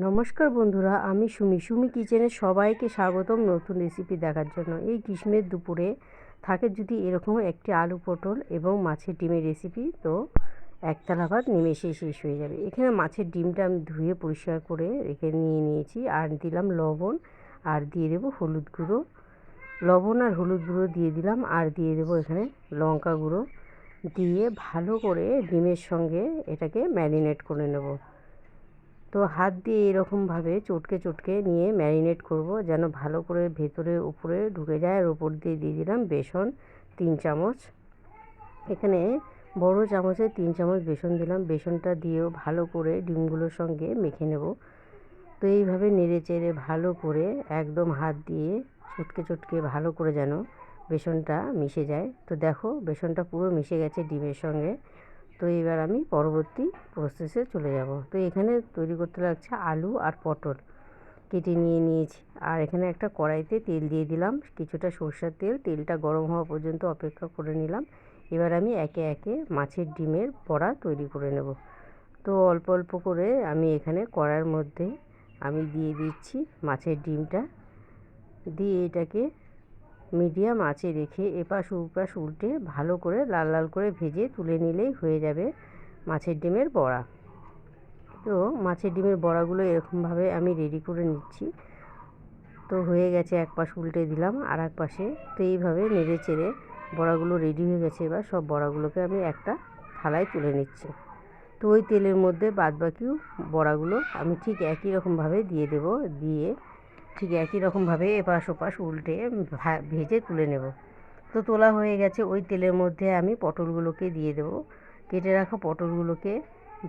নমস্কার বন্ধুরা, আমি সুমি কিচেনে সবাইকে স্বাগতম নতুন রেসিপি দেখার জন্য। এই গ্রীষ্মের দুপুরে থাকে যদি এরকম একটি আলু পটল এবং মাছের ডিমের রেসিপি, তো একতলা ভাত নিমেষেই শেষ হয়ে যাবে। এখানে মাছের ডিমটা আমি ধুয়ে পরিষ্কার করে রেখে নিয়েছি, আর দিলাম লবণ, আর দিয়ে দেবো হলুদ গুঁড়ো। লবণ আর হলুদ গুঁড়ো দিয়ে দিলাম, আর দিয়ে দেবো এখানে লঙ্কা গুঁড়ো দিয়ে ভালো করে ডিমের সঙ্গে এটাকে ম্যারিনেট করে নেব। তো হাত দিয়ে এরকমভাবে চটকে চটকে নিয়ে ম্যারিনেট করব, যেন ভালো করে ভেতরে উপরে ঢুকে যায়। আর ওপর দিয়ে দিয়ে দিলাম বেসন 3 চামচ। এখানে বড় চামচে 3 চামচ বেসন দিলাম। বেসনটা দিয়েও ভালো করে ডিমগুলোর সঙ্গে মেখে নেব। তো এইভাবে নেড়ে চেড়ে ভালো করে একদম হাত দিয়ে চটকে চটকে ভালো করে যেন বেসনটা মিশে যায়। তো দেখো বেসনটা পুরো মিশে গেছে ডিমের সঙ্গে। তো এবার আমি পরবর্তী প্রসেসে চলে যাব। তো এখানে তৈরি করতে লাগছে আলু আর পটল কেটে নিয়েছি। আর এখানে একটা কড়াইতে তেল দিয়ে দিলাম, কিছুটা সরষের তেল। তেলটা গরম হওয়া পর্যন্ত অপেক্ষা করে নিলাম। এবার আমি একে একে মাছের ডিমের বড়া তৈরি করে নেব। তো অল্প অল্প করে আমি এখানে কড়াইয়ের মধ্যে আমি দিয়ে দিচ্ছি মাছের ডিমটা, দিয়ে এটাকে মিডিয়াম আঁচে রেখে এপাশ ওপাশ উল্টে ভালো করে লাল লাল করে ভেজে তুলে নিলেই হয়ে যাবে মাছের ডিমের বড়া। তো মাছের ডিমের বড়াগুলো এরকমভাবে আমি রেডি করে নিচ্ছি। তো হয়ে গেছে, এক পাশ উল্টে দিলাম আর এক পাশে। তো এইভাবে নেড়ে চেড়ে বড়াগুলো রেডি হয়ে গেছে। এবার সব বড়াগুলোকে আমি একটা থালায় তুলে নিচ্ছি। তো ওই তেলের মধ্যে বাদবাকি বড়াগুলো আমি ঠিক একই রকমভাবে দিয়ে দেব, দিয়ে ঠিক একই রকমভাবে এপাশ ওপাশ উল্টে ভেজে তুলে নেব। তো তোলা হয়ে গেছে। ওই তেলের মধ্যে আমি পটলগুলোকে দিয়ে দেব। কেটে রাখা পটলগুলোকে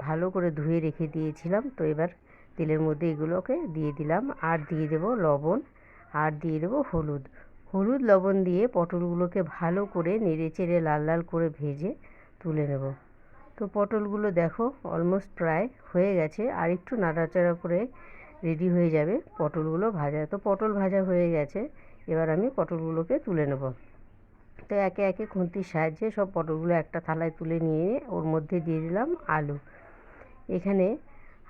ভালো করে ধুয়ে রেখে দিয়েছিলাম। তো এবার তেলের মধ্যে এগুলোকে দিয়ে দিলাম, আর দিয়ে দেব লবণ, আর দিয়ে দেব হলুদ। হলুদ লবণ দিয়ে পটলগুলোকে ভালো করে নেড়ে চেড়ে লাল লাল করে ভেজে তুলে নেব। তো পটলগুলো দেখো অলমোস্ট প্রায় হয়ে গেছে, আর একটু নাড়াচাড়া করে রেডি হয়ে যাবে পটলগুলো ভাজা। তো পটল ভাজা হয়ে গেছে, এবার আমি পটলগুলোকে তুলে নেব। তো একে একে খুন্তির সাহায্যে সব পটলগুলো একটা থালায় তুলে নিয়ে ওর মধ্যে দিয়ে দিলাম আলু। এখানে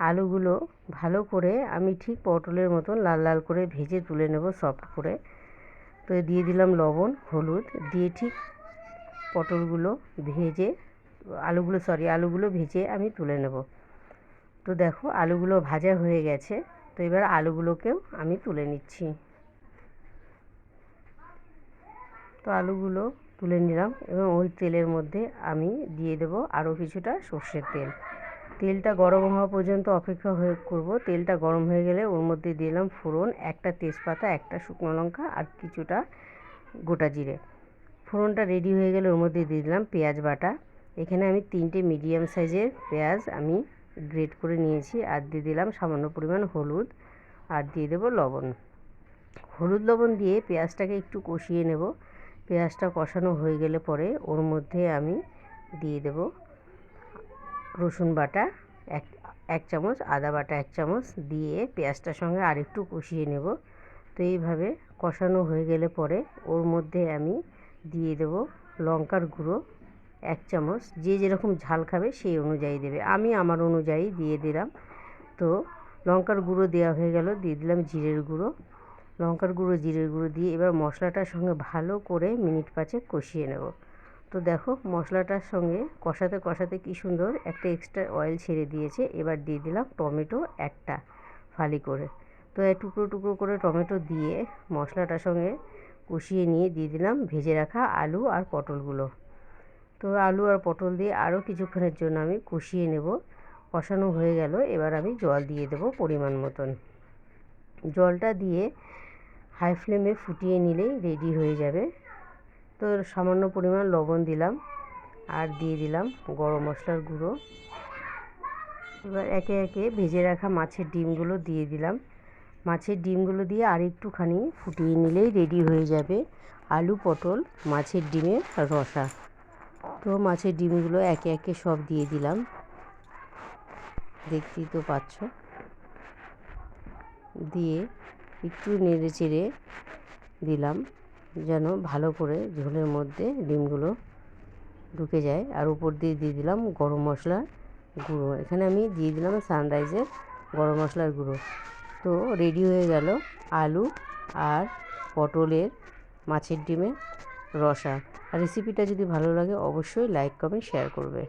আলুগুলো ভালো করে আমি ঠিক পটলের মতন লাল লাল করে ভেজে তুলে নেব সফট করে। তো দিয়ে দিলাম লবণ হলুদ দিয়ে ঠিক পটলগুলো ভেজে আলুগুলো ভেজে আমি তুলে নেব। তো দেখো আলুগুলো ভাজা হয়ে গেছে। তো এবার আলুগুলোকেও আমি তুলে নিচ্ছি। তো আলুগুলো তুলে নিলাম এবং ওই তেলের মধ্যে আমি দিয়ে দেব আরও কিছুটা সর্ষের তেল। তেলটা গরম হওয়া পর্যন্ত অপেক্ষা করব। তেলটা গরম হয়ে গেলে ওর মধ্যে দিলাম ফোড়ন, একটা তেজপাতা, একটা শুকনো লঙ্কা, আর কিছুটা গোটা জিরে। ফোড়নটা রেডি হয়ে গেলে ওর মধ্যে দিয়ে দিলাম পেঁয়াজ বাটা। এখানে আমি 3টে মিডিয়াম সাইজের পেঁয়াজ আমি গ্রেট করে নিয়েছি, আর দিয়ে দিলাম সামান্য পরিমাণ হলুদ, আর দিয়ে দেব লবণ। হলুদ লবণ দিয়ে পেঁয়াজটাকে একটু কষিয়ে নেব। পেঁয়াজটা কষানো হয়ে গেলে পরে ওর মধ্যে আমি দিয়ে দেব রসুন বাটা এক চামচ, আদা বাটা 1 চামচ দিয়ে পেঁয়াজটার সঙ্গে আরেকটু কষিয়ে নেব। তো এইভাবে কষানো হয়ে গেলে পরে ওর মধ্যে আমি দিয়ে দেব লঙ্কার গুঁড়ো 1 চামচ। যে যেরকম ঝাল খাবে সেই অনুযায়ী দেবে, আমি আমার অনুযায়ী দিয়ে দিলাম। তো লঙ্কার গুঁড়ো দেওয়া হয়ে গেল, দিয়ে দিলাম জিরের গুঁড়ো। লঙ্কার গুঁড়ো জিরের গুঁড়ো দিয়ে এবার মশলাটার সঙ্গে ভালো করে মিনিট 5 কষিয়ে নেব। তো দেখো মশলাটার সঙ্গে কষাতে কষাতে কী সুন্দর একটা এক্সট্রা অয়েল ছেড়ে দিয়েছে। এবার দিয়ে দিলাম টমেটো একটা ফালি করে। তো টুকরো টুকরো করে টমেটো দিয়ে মশলাটার সঙ্গে কষিয়ে নিয়ে দিয়ে দিলাম ভেজে রাখা আলু আর পটলগুলো। তো আলু আর পটল দিয়ে আরও কিছুক্ষণের জন্য আমি কষিয়ে নেব। কষানো হয়ে গেল, এবার আমি জল দিয়ে দেব পরিমাণ মতন। জলটা দিয়ে হাই ফ্লেমে ফুটিয়ে নিলেই রেডি হয়ে যাবে। তো সামান্য পরিমাণ লবণ দিলাম, আর দিয়ে দিলাম গরম মশলার গুঁড়ো। এবার একে একে ভেজে রাখা মাছের ডিমগুলো দিয়ে দিলাম। মাছের ডিমগুলো দিয়ে আর একটুখানি ফুটিয়ে নিলেই রেডি হয়ে যাবে আলু পটল মাছের ডিমের রসা। তো মাছের ডিমগুলো একে একে সব দিয়ে দিলাম, দেখতেই তো পাচ্ছ। দিয়ে একটু নেড়ে চেড়ে দিলাম যেন ভালো করে ঝোলের মধ্যে ডিমগুলো ঢুকে যায়। আর উপর দিয়ে দিয়ে দিলাম গরম মশলার গুঁড়ো। এখানে আমি দিয়ে দিলাম সানরাইজের গরম মশলার গুঁড়ো। তো রেডি হয়ে গেল আলু আর পটলের মাছের ডিমের রসা। আর রেসিপিটা যদি ভালো লাগে অবশ্যই লাইক কমেন্ট শেয়ার করবে।